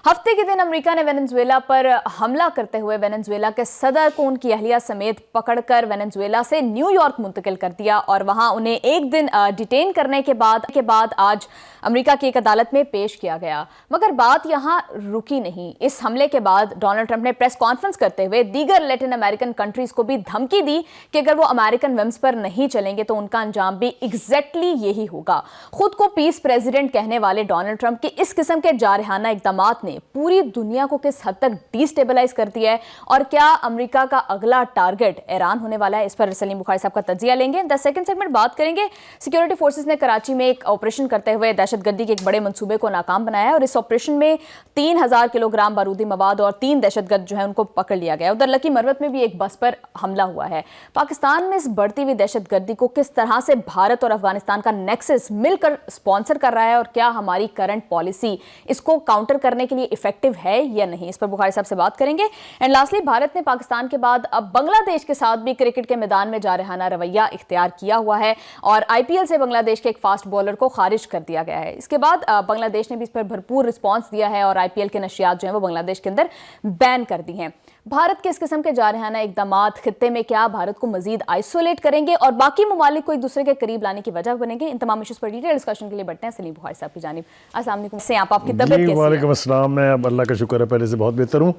हफ्ते के दिन अमेरिका ने वेनेजुएला पर हमला करते हुए वेनेजुएला के सदर को उनकी अहलिया समेत पकड़कर वेनेजुएला से न्यूयॉर्क मुंतकिल कर दिया और वहां उन्हें एक दिन डिटेन करने के बाद आज अमेरिका की एक अदालत में पेश किया गया। मगर बात यहां रुकी नहीं। इस हमले के बाद डोनाल्ड ट्रंप ने प्रेस कॉन्फ्रेंस करते हुए दीगर लैटिन अमेरिकन कंट्रीज को भी धमकी दी कि अगर वो अमेरिकन विम्स पर नहीं चलेंगे तो उनका अंजाम भी एग्जैक्टली यही होगा। खुद को पीस प्रेसिडेंट कहने वाले डोनाल्ड ट्रंप के इस किस्म के जारहाना इक़दामात ने पूरी दुनिया को किस हद तक डिस्टेबलाइज कर दिया है और क्या अमेरिका का अगला टारगेट ईरान होने वाला है, इस पर सलीम बुखारी साहब का तज्जिया लेंगे। द सेकंड सेगमेंट बात करेंगे सिक्योरिटी फोर्सेस ने कराची में एक ऑपरेशन करते हुए दहशतगर्दी के एक बड़े मंसूबे को नाकाम बनाया है और इस ऑपरेशन में 3000 किलोग्राम बारूदी मवाद और 3 दहशतगर्द जो है उनको पकड़ लिया गया। उधर लकी मरवत में भी एक बस पर हमला हुआ है। पाकिस्तान में इस बढ़ती हुई दहशतगर्दी को किस तरह से भारत और अफगानिस्तान का नेक्सस मिलकर स्पॉन्सर कर रहा है और क्या हमारी करंट पॉलिसी इसको काउंटर करने के लिए इफेक्टिव है या नहीं, इस पर बुखारी साहब से बात करेंगे। एंड लास्टली, भारत ने पाकिस्तान के बाद अब बांग्लादेश के साथ भी क्रिकेट के मैदान में जारहाना रवैया इख्तियार किया हुआ है और आईपीएल से बांग्लादेश के एक फास्ट बॉलर को खारिज कर दिया गया है। इसके बाद बांग्लादेश ने भी इस पर भरपूर रिस्पॉन्स दिया है और आईपीएल के नशियात जो है वो बांग्लादेश के अंदर बैन कर दी हैं। भारत के इस किस्म के जारहाना इक़दामात खित्ते में क्या भारत को मजीद आइसोलेट करेंगे और बाकी ममालिक को एक दूसरे के करीब लाने की वजह बनेंगे? इन तमाम इश्यूज पर डिटेल डिस्कशन के लिए बढ़ते हैं सलीम बुखारी साहब की जानिब। अस्सलाम वालेकुम। से आपकी तबीयत कैसी है? वालेकुम अस्सलाम। मैं अब अल्लाह का शुक्र है पहले से बहुत बेहतर हूँ,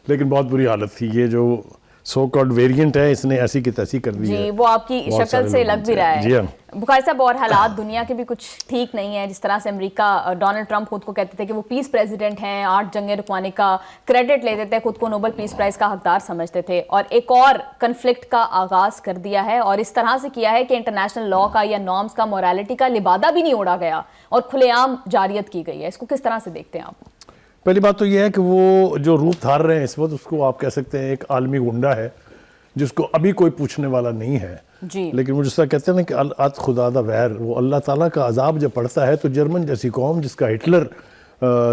लेकिन बहुत बुरी हालत थी। ये जो सो कॉल्ड वेरिएंट है इसने ऐसी की तैसी कर दी है। वो आपकी शक्ल से लग भी रहा है। जी हाँ बुखारी साहब, और हालात दुनिया के भी कुछ ठीक नहीं है। जिस तरह से अमेरिका, डोनाल्ड ट्रंप खुद को कहते थे कि वो पीस प्रेसिडेंट हैं, 8 जंगें रुकवाने का क्रेडिट लेते थे, खुद को नोबेल पीस प्राइज का हकदार समझते थे और एक और कन्फ्लिक्ट का आगाज कर दिया है और इस तरह से किया है कि इंटरनेशनल लॉ का या नॉर्म्स का, मोरालिटी का लिबादा भी नहीं ओढ़ा गया और खुलेआम जारियत की गई है। इसको किस तरह से देखते हैं आप? पहली बात तो यह है कि वो जो रूप धार रहे हैं इस वक्त, उसको आप कह सकते हैं एक आलमी गुंडा है जिसको अभी कोई पूछने वाला नहीं है जी। लेकिन वो जिस तरह कहते हैं ना कि अत खुदा दा वैर, वो अल्लाह ताला का अजाब जब पड़ता है तो जर्मन जैसी कौम जिसका हिटलर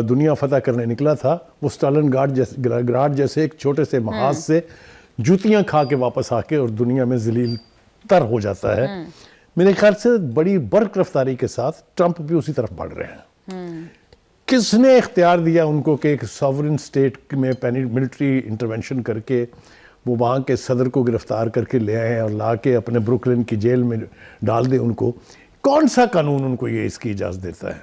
दुनिया फतह करने निकला था, वो स्टालिनग्राड जैसे एक छोटे से महाज से जूतियां खा के वापस आके और दुनिया में जलील तर हो जाता है। मेरे ख्याल से बड़ी बर्क रफ्तारी के साथ ट्रंप भी उसी तरफ बढ़ रहे हैं। किसने इख्तियार दिया उनको कि एक सॉवरेन स्टेट में मिलिट्री इंटरवेंशन करके वो वहाँ के सदर को गिरफ्तार करके ले आए और ला के अपने ब्रुकलिन की जेल में डाल दे? उनको कौन सा कानून उनको ये इसकी इजाज़त देता है?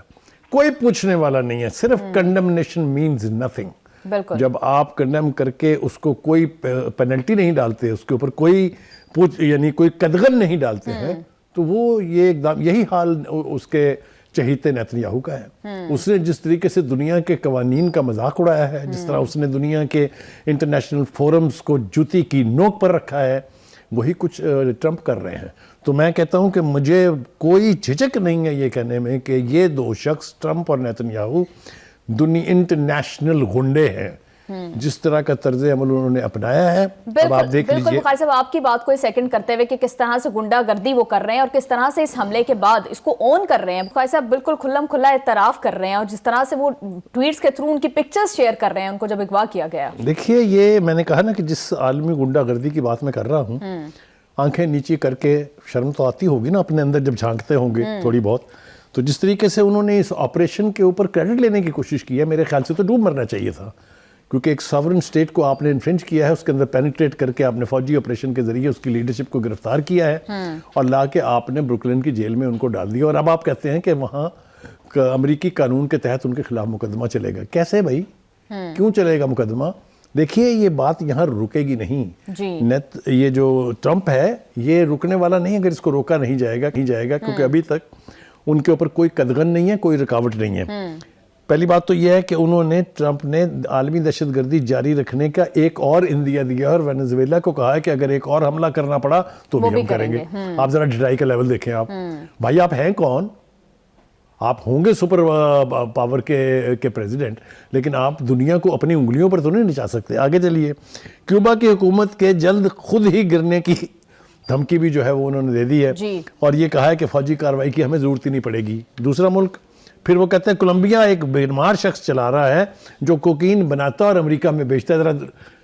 कोई पूछने वाला नहीं है। सिर्फ कंडेमनेशन मीन्स नथिंग। जब आप कंडेम करके उसको कोई पेनल्टी नहीं डालते, उसके ऊपर कोई कोई कदगन नहीं डालते हैं, तो वो ये एकदम यही हाल उसके चहीते नेतन्याहू का है। उसने जिस तरीके से दुनिया के कवानीन का मजाक उड़ाया है, जिस तरह उसने दुनिया के इंटरनेशनल फोरम्स को जूती की नोक पर रखा है, वही कुछ ट्रंप कर रहे हैं। तो मैं कहता हूं कि मुझे कोई झिझक नहीं है ये कहने में कि ये दो शख्स, ट्रंप और नेतन्याहू, दुनिया इंटरनेशनल गुंडे हैं। जिस तरह का तर्ज अमल उन्होंने अपनाया है, अब आप देख लीजिए। बुखारी साहब, आपकी बात को सेकंड करते हुए कि किस तरह से गुंडागर्दी वो कर रहे हैं और किस तरह से इस हमले के बाद इसको ओन कर रहे हैं। बुखारी साहब बिल्कुल खुल्लम खुल्ला इतराफ कर रहे हैं और जिस तरह से वो ट्वीट्स के थ्रू उनकी पिक्चर्स शेयर कर रहे हैं उनको जब अगवा किया गया। देखिए, ये मैंने कहा ना कि जिस आलमी गुंडागर्दी की बात मैं कर रहा हूँ, आंखें नीचे करके शर्म तो आती होगी ना अपने अंदर जब झांकते होंगे थोड़ी बहुत। तो जिस तरीके से उन्होंने इस ऑपरेशन के ऊपर क्रेडिट लेने की कोशिश की है, मेरे ख्याल से तो डूब मरना चाहिए था, क्योंकि एक सॉवरेन स्टेट को आपने इन्फ्रिंज किया है, उसके अंदर पेनिट्रेट करके आपने फौजी ऑपरेशन के जरिए उसकी लीडरशिप को गिरफ्तार किया है और ला के आपने ब्रुकलिन की जेल में उनको डाल दिया और अब आप कहते हैं कि वहाँ अमरीकी कानून के तहत उनके खिलाफ मुकदमा चलेगा। कैसे भाई, क्यों चलेगा मुकदमा? देखिए, ये बात यहाँ रुकेगी नहीं जी। ये जो ट्रंप है ये रुकने वाला नहीं अगर इसको रोका नहीं जाएगा क्योंकि अभी तक उनके ऊपर कोई कदगन नहीं है, कोई रुकावट नहीं है। पहली बात तो यह है कि ट्रंप ने आलमी दहशतगर्दी जारी रखने का एक और इंदिया दिया और वेनेजुएला को कहा है कि अगर एक और हमला करना पड़ा तो भी हम करेंगे। आप जरा ढिठाई का लेवल देखें। आप भाई, आप हैं कौन? आप होंगे सुपर पावर के प्रेसिडेंट, लेकिन आप दुनिया को अपनी उंगलियों पर तो नहीं नचा सकते। आगे चलिए। क्यूबा की हुकूमत के जल्द खुद ही गिरने की धमकी भी जो है वो उन्होंने दे दी है और ये कहा है कि फौजी कार्रवाई की हमें जरूरत ही नहीं पड़ेगी। दूसरा मुल्क, फिर वो कहते हैं कोलंबिया एक बेमार शख्स चला रहा है जो कोकीन बनाता और अमेरिका में बेचता है। ज़रा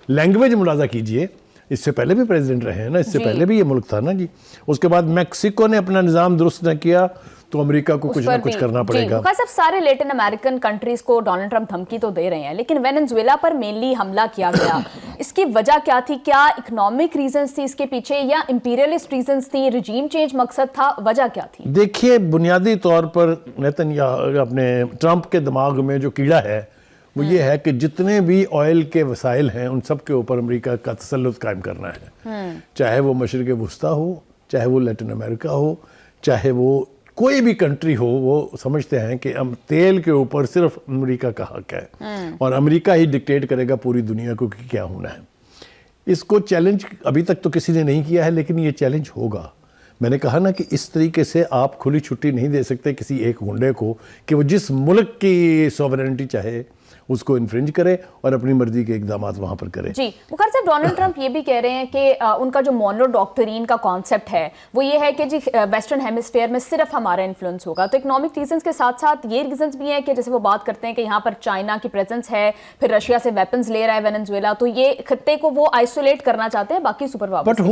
लैंग्वेज मुलाजा कीजिए। इससे पहले भी प्रेसिडेंट रहे हैं ना, इससे पहले भी ये मुल्क था ना जी। उसके बाद मैक्सिको ने अपना निज़ाम दुरुस्त न किया तो अमेरिका को कुछ ना कुछ करना पड़ेगा। सब सारे लेटिन अमेरिकन कंट्रीज को डोनाल्ड ट्रंप धमकी तो दे रहे हैं, लेकिन वेनेजुएला पर मेनली हमला किया गया, इसकी वजह क्या थी? क्या इकोनॉमिक रीजंस थी इसके पीछे, या इंपीरियलिस्ट रीजंस थी, रिजीम चेंज मकसद था, वजह क्या थी? देखिए, बुनियादी तौर पर नेतन्याहू अपने ट्रंप के दिमाग में जो कीड़ा है वो ये है कि जितने भी ऑयल के वसाइल हैं उन सब के ऊपर अमेरिका का तसल्लुत कायम करना है। चाहे वो मशरिक़ वुस्ता हो, चाहे वो लैटिन अमेरिका हो, चाहे वो कोई भी कंट्री हो, वो समझते हैं कि हम तेल के ऊपर सिर्फ अमेरिका का हक है और अमेरिका ही डिक्टेट करेगा पूरी दुनिया को कि क्या होना है। इसको चैलेंज अभी तक तो किसी ने नहीं किया है, लेकिन ये चैलेंज होगा। मैंने कहा ना कि इस तरीके से आप खुली छुट्टी नहीं दे सकते किसी एक गुंडे को कि वो जिस मुल्क की सॉवरेनिटी चाहे उसको इन्फ्रिंज करे और अपनी मर्जी के इक़दामात वहाँ पर करे। जी बुखारी साहब, डोनाल्ड ट्रंप ये भी कह रहे हैं कि उनका जो मोनो डॉक्ट्रिन का कॉन्सेप्ट है वो ये है कि जी वेस्टर्न हेमिस्फीयर में सिर्फ हमारा इन्फ्लुएंस होगा। तो इकोनॉमिक रीजंस के साथ साथ ये रीजंस भी हैं कि जैसे वो बात करते हैं कि यहाँ पर चाइना की प्रेजेंस है, फिर रशिया से वेपन्स ले रहा है वेनेजुएला, तो ये खत्ते को वो आइसोलेट करना चाहते हैं बाकी super powers. But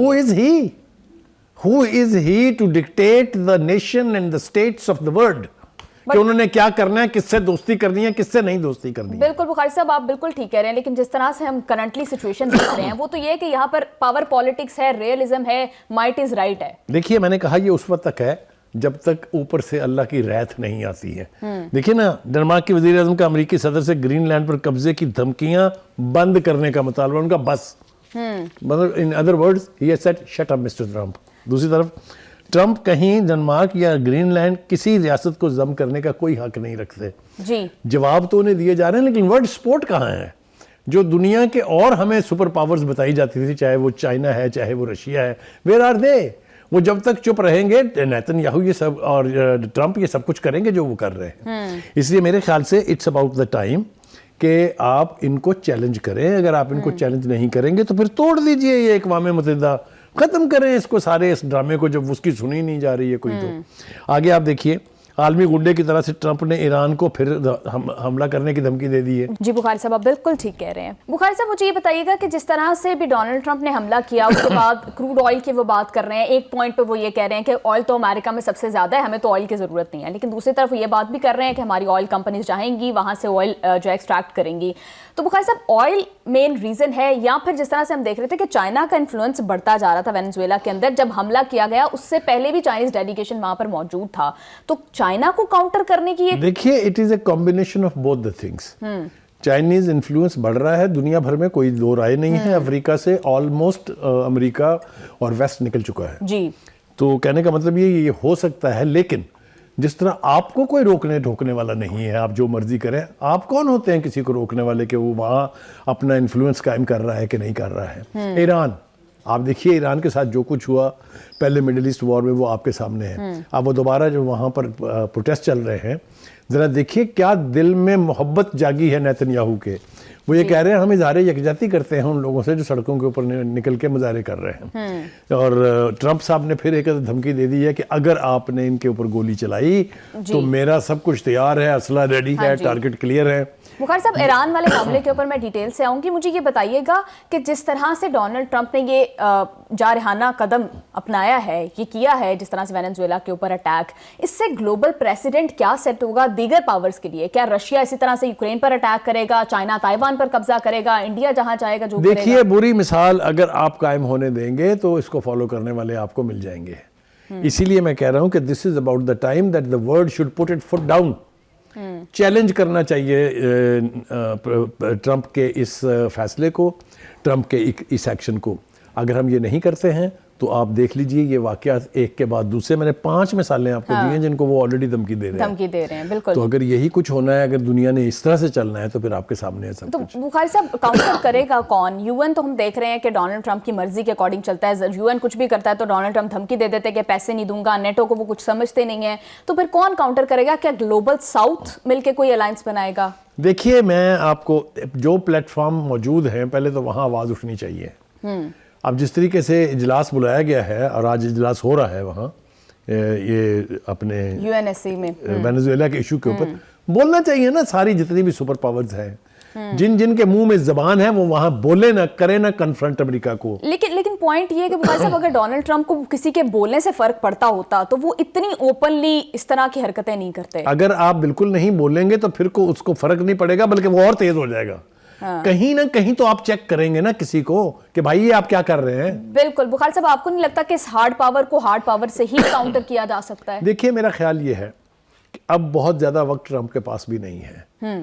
who is he to dictate the nation and the states of the world कि उन्होंने क्या करना है, किससे दोस्ती करनी है, किससे नहीं दोस्ती करनी है। बिल्कुल बुखारी साहब, आप बिल्कुल ठीक कह रहे हैं, लेकिन जिस तरह से हम करंटली सिचुएशन देख रहे हैं वो तो ये है कि यहाँ पर पावर पॉलिटिक्स है, रियलिज्म है, माइट इज राइट है। देखिए, मैंने कहा ये उस वक्त तक है जब तक ऊपर से अल्लाह की रहत नहीं आती है। देखिए ना, डेनमार्क के वजीर आज़म का अमेरिकी सदर से ग्रीनलैंड पर कब्जे की धमकियां बंद करने का मुतालबा, उनका बस, मतलब in other words he has said shut up mister Trump. दूसरी तरफ ट्रंप कहीं डेनमार्क या ग्रीनलैंड किसी रियासत को जम करने का कोई हक नहीं रखते जी। जवाब तो उन्हें दिए जा रहे हैं, लेकिन वर्ल्ड सपोर्ट कहाँ है? जो दुनिया के और हमें सुपर पावर्स बताई जाती थी, चाहे वो चाइना है, चाहे वो रशिया है, वेयर आर दे? वो जब तक चुप रहेंगे, नेतन्याहू ये सब और ट्रंप ये सब कुछ करेंगे जो वो कर रहे हैं। इसलिए मेरे ख्याल से इट्स अबाउट द टाइम कि आप इनको चैलेंज करें। अगर आप इनको चैलेंज नहीं करेंगे तो फिर तोड़ दीजिए ये अक़वाम मुत्तहिदा, खत्म करें इसको, सारे इस ड्रामे को, जब उसकी सुनी नहीं जा रही है कोई। तो आगे आप देखिए, आलमी गुंडे की तरह से ट्रंप ने ईरान को फिर हमला करने की धमकी दे दी है। जी बुखारी साहब, आप बिल्कुल ठीक कह रहे हैं। बुखारी साहब, मुझे ये बताइएगा कि जिस तरह से भी डोनाल्ड ट्रंप ने हमला किया उसके बाद क्रूड ऑयल की वो बात कर रहे हैं, एक पॉइंट पे वो ये कह रहे हैं कि ऑयल तो अमेरिका में सबसे ज्यादा है, हमें तो ऑयल की जरूरत नहीं है, लेकिन दूसरी तरफ ये बात भी कर रहे हैं कि हमारी ऑयल कंपनीज जाएंगी वहां से ऑयल जो एक्सट्रैक्ट करेंगी। तो बुखारी साहब, ऑयल मेन रीजन है या फिर जिस तरह से हम देख रहे थे कि चाइना का इन्फ्लुएंस बढ़ता जा रहा था वेनेजुएला के अंदर, जब हमला किया गया उससे पहले भी चाइनीज डेलीगेशन वहां पर मौजूद था, तो चाइना को काउंटर करने की देखिए, it is a combination of both the things. Chinese influence बढ़ रहा है दुनिया भर में, कोई दो राय नहीं है। अफ्रीका से ऑलमोस्ट अमेरिका और वेस्ट निकल चुका है जी। तो कहने का मतलब ये हो सकता है, लेकिन जिस तरह आपको कोई रोकने ठोकने वाला नहीं है, आप जो मर्जी करें। आप कौन होते हैं किसी को रोकने वाले कि वो वहां अपना इन्फ्लुएंस कायम कर रहा है कि नहीं कर रहा है? ईरान, आप देखिए ईरान के साथ जो कुछ हुआ पहले मिडिल ईस्ट वॉर में, वो आपके सामने है। अब वो दोबारा जो वहाँ पर प्रोटेस्ट चल रहे हैं, ज़रा देखिए क्या दिल में मोहब्बत जागी है नेतन्याहू के। वो ये कह रहे हैं हम इज़हार यकजहती करते हैं उन लोगों से जो सड़कों के ऊपर निकल के मुजाहरे कर रहे हैं। और ट्रंप साहब ने फिर एक धमकी दे दी है कि अगर आपने इनके ऊपर गोली चलाई तो मेरा सब कुछ तैयार है, असला रेडी है, टारगेट क्लियर है। बुखारी साहब, ईरान वाले मामले के ऊपर मैं डिटेल से आऊंगी। मुझे ये बताइएगा कि जिस तरह से डोनाल्ड ट्रंप ने ये जारहाना कदम अपनाया है, ये किया है जिस तरह से वेनेजुएला के ऊपर अटैक, इससे ग्लोबल प्रेसिडेंट क्या सेट होगा दीगर पावर्स के लिए? क्या रशिया इसी तरह से यूक्रेन पर अटैक करेगा, चाइना ताइवान पर कब्जा करेगा, इंडिया जहां चाहेगा जो करेगा? देखिए, बुरी मिसाल अगर आप कायम होने देंगे तो इसको फॉलो करने वाले आपको मिल जाएंगे। इसीलिए मैं कह रहा हूं कि this is about the time that the world should put it foot down. Challenge करना चाहिए ट्रंप के इस फैसले को, ट्रंप के इस एक्शन को। अगर हम ये नहीं करते हैं तो आप देख लीजिए ये वाकयात एक के बाद दूसरे, मैंने 5 मिसालें आपको दी हैं जिनको वो ऑलरेडी धमकी दे रहे हैं। बिल्कुल। तो अगर यही कुछ होना है, अगर दुनिया ने इस तरह से चलना है तो फिर आपके सामने है सब कुछ। तो बुखारी साहब, काउंटर करेगा कौन? यूएन तो हम देख रहे हैं कि डोनाल्ड ट्रंप की मर्जी के अकॉर्डिंग चलता है। यूएन कुछ भी करता है तो डोनाल्ड ट्रंप धमकी दे देते हैं कि पैसे नहीं दूंगा। नेटो को वो कुछ समझते नहीं है, तो फिर कौन काउंटर करेगा? क्या ग्लोबल साउथ मिलकर कोई अलायंस बनाएगा? देखिए, मैं आपको जो प्लेटफॉर्म मौजूद हैं पहले तो वहाँ आवाज़ उठनी चाहिए। अब जिस तरीके से इजलास बुलाया गया है और आज इजलास हो रहा है वहाँ ये अपने यूएनएससी में वेनेजुएला के इशू के ऊपर, बोलना चाहिए ना सारी जितनी भी सुपर पावर्स हैं جن جن کے منہ میں زبان ہے وہ وہاں بولے نہ کرے نہ کنفرنٹ امریکہ کو. لیکن پوائنٹ یہ ہے کہ بخاری صاحب اگر ڈونلڈ ٹرمپ کو کسی کے بولنے سے فرق پڑتا ہوتا تو وہ اتنی اوپنلی اس طرح کی حرکتیں نہیں کرتے. اگر آپ بالکل نہیں بولیں گے تو پھر کو اس کو فرق نہیں پڑے گا بلکہ وہ اور تیز ہو جائے گا. کہیں نہ کہیں تو آپ چیک کریں گے نا کسی کو کہ بھائی یہ آپ کیا کر رہے ہیں. بالکل. بخاری صاحب آپ کو نہیں لگتا کہ اس ہارڈ پاور کو ہارڈ پاور سے ہی کاؤنٹر کیا جا سکتا ہے؟ دیکھیے میرا خیال یہ ہے کہ اب بہت زیادہ وقت ٹرمپ کے پاس بھی نہیں ہے.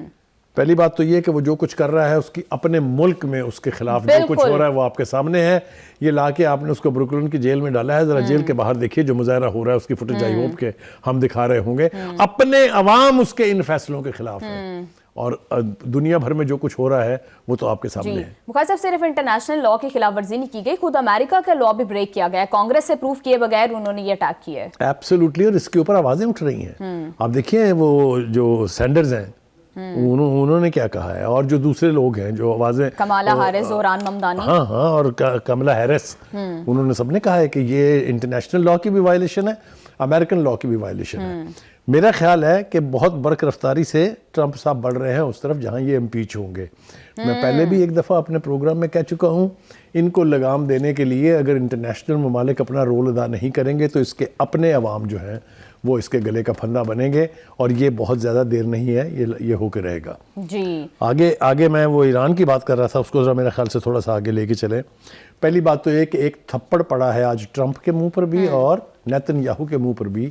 پہلی بات تو یہ کہ وہ جو کچھ کر رہا ہے اس کی اپنے ملک میں اس کے خلاف جو کچھ ہو رہا ہے وہ آپ کے سامنے ہے. یہ لا کے آپ نے اس کو بروکلن کی جیل میں ڈالا ہے. ذرا جیل کے باہر دیکھیے جو مظاہرہ ہو رہا ہے اس کی فوٹیج آئی ہوپ کہ ہم دکھا رہے ہوں گے. اپنے عوام اس کے ان فیصلوں کے خلاف ہے اور دنیا بھر میں جو کچھ ہو رہا ہے وہ تو آپ کے سامنے ہے. بخاری صاحب صرف انٹرنیشنل لاء کی خلاف ورزی نہیں کی گئی, خود امریکہ کا لاء بھی بریک کیا گیا ہے. کانگریس سے پروف کیے بغیر انہوں نے یہ اٹیک کیا ہے. ایبسولوٹلی. اور اس کے اوپر آوازیں اٹھ رہی ہیں. آپ دیکھیے وہ جو سینڈرز ہیں انہوں نے کیا کہا ہے اور جو دوسرے لوگ ہیں جو آوازیں کمالا ہیرس, زوران ممدانی, ہاں اور کملا ہیرس, انہوں نے سب نے کہا ہے کہ یہ انٹرنیشنل لاء کی بھی وائلیشن ہے, امریکن لاء کی بھی وائلیشن ہے. میرا خیال ہے کہ بہت برق رفتاری سے ٹرمپ صاحب بڑھ رہے ہیں اس طرف جہاں یہ امپیچ ہوں گے. میں پہلے بھی ایک دفعہ اپنے پروگرام میں کہہ چکا ہوں, ان کو لگام دینے کے لیے اگر انٹرنیشنل ممالک اپنا رول ادا نہیں کریں گے تو اس کے اپنے عوام جو ہیں وہ اس کے گلے کا پھندا بنیں گے اور یہ بہت زیادہ دیر نہیں ہے, یہ ہو کے رہے گا. جی آگے میں وہ ایران کی بات کر رہا تھا, اس کو ذرا میرے خیال سے تھوڑا سا آگے لے کے چلیں. پہلی بات تو یہ کہ ایک تھپڑ پڑا ہے آج ٹرمپ کے منہ پر بھی اور نیتن یاہو کے منہ پر بھی.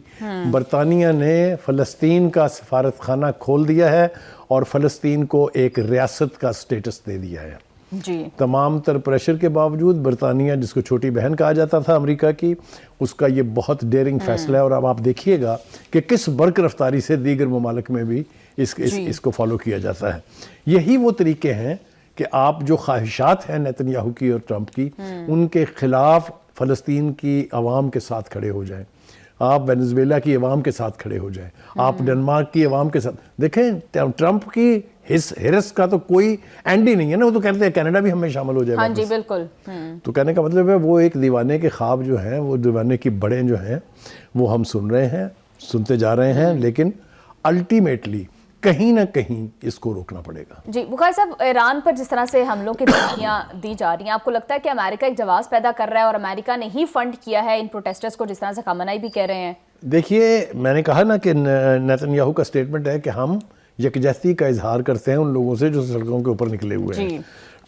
برطانیہ نے فلسطین کا سفارت خانہ کھول دیا ہے اور فلسطین کو ایک ریاست کا سٹیٹس دے دیا ہے. جی. تمام تر پریشر کے باوجود برطانیہ جس کو چھوٹی بہن کہا جاتا تھا امریکہ کی, اس کا یہ بہت ڈیرنگ فیصلہ ہے اور اب آپ دیکھیے گا کہ کس برق رفتاری سے دیگر ممالک میں بھی اس کو فالو کیا جاتا ہے. یہی وہ طریقے ہیں کہ آپ جو خواہشات ہیں نیتن یاہو کی اور ٹرمپ کی ان کے خلاف فلسطین کی عوام کے ساتھ کھڑے ہو جائیں, آپ وینزویلا کی عوام کے ساتھ کھڑے ہو جائیں, آپ ڈنمارک کی عوام کے ساتھ. دیکھیں ٹرمپ کی ہرس کا تو کوئی اینڈ ہی نہیں ہے نا, وہ تو کہتے ہیں کینیڈا بھی ہمیں شامل ہو جائے. ہاں جی بالکل. تو کہنے کا مطلب ہے وہ ایک دیوانے کے خواب جو ہیں, وہ دیوانے کی بڑیں جو ہیں وہ ہم سن رہے ہیں, سنتے جا رہے ہیں, لیکن الٹیمیٹلی کہیں نہ کہیں اس کو روکنا پڑے گا. جی بخاری صاحب, ایران پر جس طرح سے حملوں کی دھمکیاں دی جا رہی ہیں, آپ کو لگتا ہے کہ امریکہ ایک جواز پیدا کر رہا ہے اور امریکہ نے ہی فنڈ کیا ہے ان پروٹیسٹرز کو, جس طرح سے خامنائی بھی کہہ رہے ہیں؟ دیکھیے میں نے کہا نا کہ نیتن یاہو کا سٹیٹمنٹ ہے کہ ہم یکجہتی کا اظہار کرتے ہیں ان لوگوں سے جو سڑکوں کے اوپر نکلے ہوئے ہیں.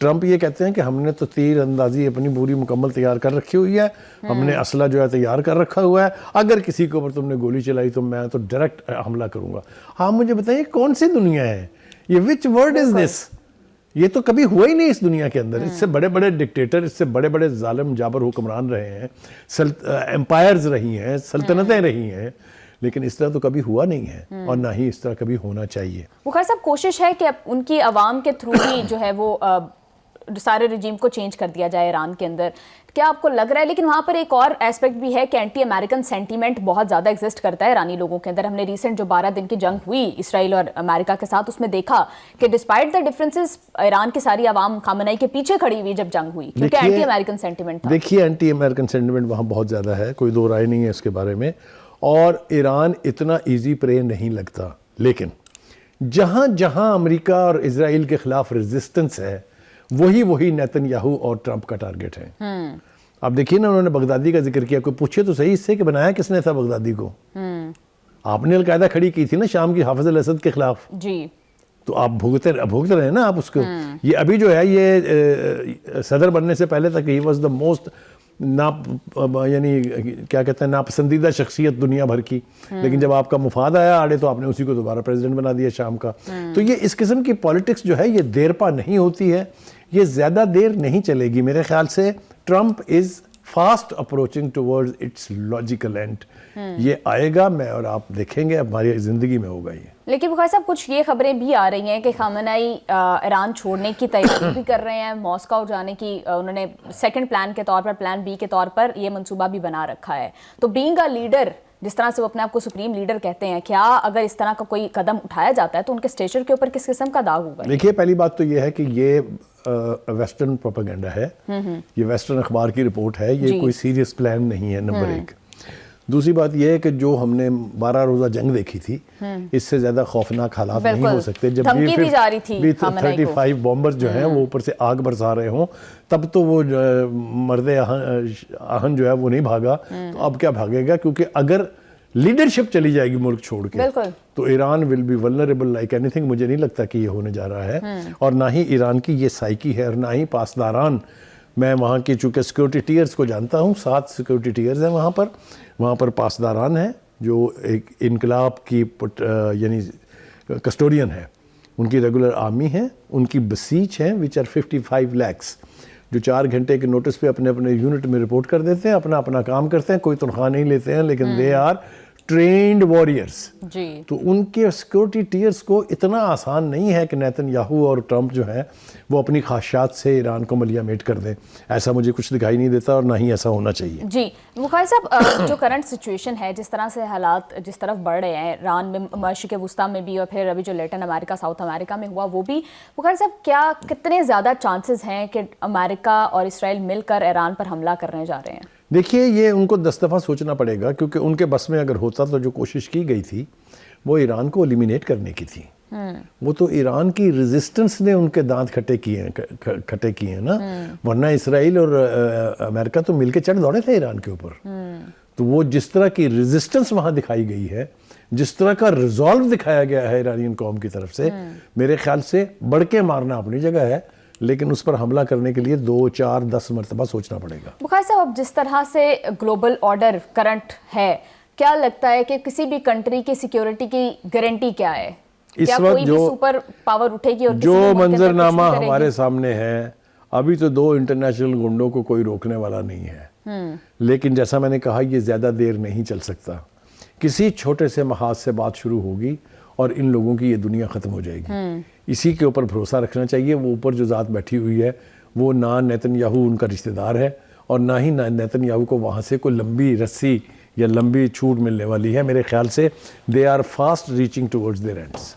ٹرمپ یہ کہتے ہیں کہ ہم نے تو تیر اندازی اپنی پوری مکمل تیار کر رکھی ہوئی ہے, ہم نے اسلحہ جو ہے تیار کر رکھا ہوا ہے, اگر کسی کے اوپر تم نے گولی چلائی تو میں تو ڈائریکٹ حملہ کروں گا. ہاں مجھے بتائیے کون سی دنیا ہے یہ, وچ ورڈ از دس؟ یہ تو کبھی ہوا ہی نہیں اس دنیا کے اندر. اس سے بڑے بڑے ڈکٹیٹر, اس سے بڑے بڑے ظالم جابر حکمران رہے ہیں, امپائرز رہی ہیں, سلطنتیں رہی ہیں, لیکن اس طرح تو کبھی ہوا نہیں ہے اور نہ ہی اس طرح کبھی ہونا چاہیے. بخاری صاحب کوشش ہے کہ ان کی عوام کے تھرو ہی جو ہے وہ سارے رجیم کو چینج کر دیا جائے ایران کے اندر, کیا آپ کو لگ رہا ہے؟ لیکن وہاں پر ایک اور ایسپیکٹ بھی ہے کہ اینٹی امریکن سینٹیمنٹ بہت زیادہ ایگزسٹ کرتا ہے ایرانی لوگوں کے اندر. ہم نے ریسنٹ جو 12 دن کی جنگ ہوئی اسرائیل اور امریکہ کے ساتھ, اس میں دیکھا کہ ڈسپائٹ دا ڈفرنسز ایران کی ساری عوام خامنئی کے پیچھے کھڑی ہوئی جب جنگ ہوئی, کیونکہ اینٹی امریکن سینٹیمنٹ تھا. دیکھیے اینٹی امریکن سینٹیمنٹ وہاں بہت زیادہ ہے, کوئی دو رائے نہیں ہے اس کے بارے میں, اور ایران اتنا ایزی پرے نہیں لگتا. لیکن جہاں جہاں امریکہ اور اسرائیل کے خلاف ریزسٹنس ہے وہی نیتن یاہو اور ٹرمپ کا ٹارگٹ ہے. اب دیکھیے نا, انہوں نے بغدادی کا ذکر کیا, کوئی پوچھے تو صحیح اس سے کہ بنایا کس نے تھا بغدادی کو؟ آپ نے القاعدہ کھڑی کی تھی نا شام کی حافظ الاسد کے خلاف. جی. تو آپ بھوگتے رہے نا آپ اس کو. یہ ابھی جو ہے یہ صدر بننے سے پہلے تک ہی واز دا موسٹ یعنی کیا کہتے ہیں ناپسندیدہ شخصیت دنیا بھر کی, لیکن جب آپ کا مفاد آیا آڑے تو آپ نے اسی کو دوبارہ پریزیڈنٹ بنا دیا شام کا. تو یہ اس قسم کی پالیٹکس جو ہے یہ دیر پا نہیں ہوتی ہے, یہ زیادہ دیر نہیں چلے گی میرے خیال سے. Trump is fast approaching towards its logical end. یہ آئے گا, میں اور آپ دیکھیں گے, ہماری زندگی میں ہوگا یہ. لیکن بخاری صاحب کچھ یہ خبریں بھی آ رہی ہیں کہ خامنئی ایران چھوڑنے کی تیاری بھی کر رہے ہیں, ماسکو جانے کی انہوں نے سیکنڈ پلان کے طور پر, پلان بی کے طور پر یہ منصوبہ بھی بنا رکھا ہے. تو بینگ اے لیڈر, جس طرح سے وہ اپنے آپ کو سپریم لیڈر کہتے ہیں, کیا اگر اس طرح کا کوئی قدم اٹھایا جاتا ہے تو ان کے اسٹیچر کے اوپر کس قسم کا داغ ہوگا؟ دیکھیے پہلی بات تو یہ ہے کہ یہ ویسٹرن پروپیگنڈا ہے, یہ ویسٹرن اخبار کی رپورٹ ہے, یہ کوئی سیریس پلان نہیں ہے. نمبر ایک. دوسری بات یہ ہے کہ جو ہم نے 12 روزہ جنگ دیکھی تھی اس سے زیادہ خوفناک حالات نہیں ہو سکتے. جب دھمکی دی جا رہی تھی 35 بومبرز جو ہیں وہ اوپر سے آگ برسا رہے ہوں, تب تو وہ مرد آہن جو ہے وہ نہیں بھاگا, تو اب کیا بھاگے گا, کیونکہ اگر لیڈرشپ چلی جائے گی ملک چھوڑ کے تو Iran will be vulnerable like anything. مجھے نہیں لگتا کہ یہ ہونے جا رہا ہے, اور نہ ہی ایران کی یہ سائیکی ہے, اور نہ ہی پاسداران. میں وہاں کی چونکہ سیکورٹی ٹیئرز کو جانتا ہوں, 7 سیکورٹی ٹیئرز ہیں وہاں پر پاسداران ہیں جو ایک انقلاب کی یعنی کسٹورین ہے, ان کی ریگولر آرمی ہیں, ان کی بسیج ہیں وچ آر 55 lakhs, جو 4 گھنٹے کے نوٹس پہ اپنے اپنے یونٹ میں رپورٹ کر دیتے ہیں, اپنا کام کرتے ہیں, کوئی تنخواہ نہیں لیتے ہیں, لیکن دے آر ٹرینڈ واریئرز. تو ان کے سیکورٹی ٹیئرز کو اتنا آسان نہیں ہے کہ نیتن یاہو اور ٹرمپ جو ہیں وہ اپنی خواہشات سے ایران کو ملیا میٹ کر دیں. ایسا مجھے کچھ دکھائی نہیں دیتا, اور نہ ہی ایسا ہونا چاہیے. جی بخاری صاحب, جو کرنٹ سچویشن ہے, جس طرح سے حالات جس طرف بڑھ رہے ہیں ایران میں, مشرق وسطیٰ میں بھی, اور پھر ابھی جو لیٹن امریکہ ساؤتھ امریکہ میں ہوا وہ بھی, بخاری صاحب کیا کتنے زیادہ چانسز ہیں کہ امریکہ اور اسرائیل مل کر ایران پر حملہ کرنے جا رہے ہیں؟ دیکھیے, یہ ان کو 10 دفعہ سوچنا پڑے گا, کیونکہ ان کے بس میں اگر ہوتا تو جو کوشش کی گئی تھی وہ ایران کو ایلیمینیٹ کرنے کی تھی. وہ تو ایران کی ریزسٹنس نے ان کے دانت کھٹے کیے ہیں نا, ورنہ اسرائیل اور امریکہ تو مل کے چڑھ دوڑے تھے ایران کے اوپر. تو وہ جس طرح کی ریزسٹنس وہاں دکھائی گئی ہے, جس طرح کا ریزالو دکھایا گیا ہے ایرانین قوم کی طرف سے, میرے خیال سے بڑھ کے مارنا اپنی جگہ ہے, لیکن اس پر حملہ کرنے کے لیے 2, 4, 10 مرتبہ سوچنا پڑے گا. بخاری صاحب, اب جس طرح سے گلوبل آرڈر کرنٹ ہے, کیا لگتا ہے کہ کسی بھی کنٹری کی سیکیورٹی کی گارنٹی کیا ہے؟ کیا کوئی بھی سپر پاور اٹھے گی؟ اور جو منظرنامہ ہمارے سامنے ہے, ابھی تو 2 انٹرنیشنل گنڈوں کو کوئی روکنے والا نہیں ہے, لیکن جیسا میں نے کہا یہ زیادہ دیر نہیں چل سکتا. کسی چھوٹے سے محاذ سے بات شروع ہوگی اور ان لوگوں کی یہ دنیا ختم ہو جائے گی. اسی کے اوپر بھروسہ رکھنا چاہیے. وہ اوپر جو ذات بیٹھی ہوئی ہے وہ نہ نیتن یاہو ان کا رشتہ دار ہے, اور نہ ہی نیتن یاہو کو وہاں سے کوئی لمبی رسی یا لمبی چھوٹ ملنے والی ہے. میرے خیال سے they are fast reaching towards their ends.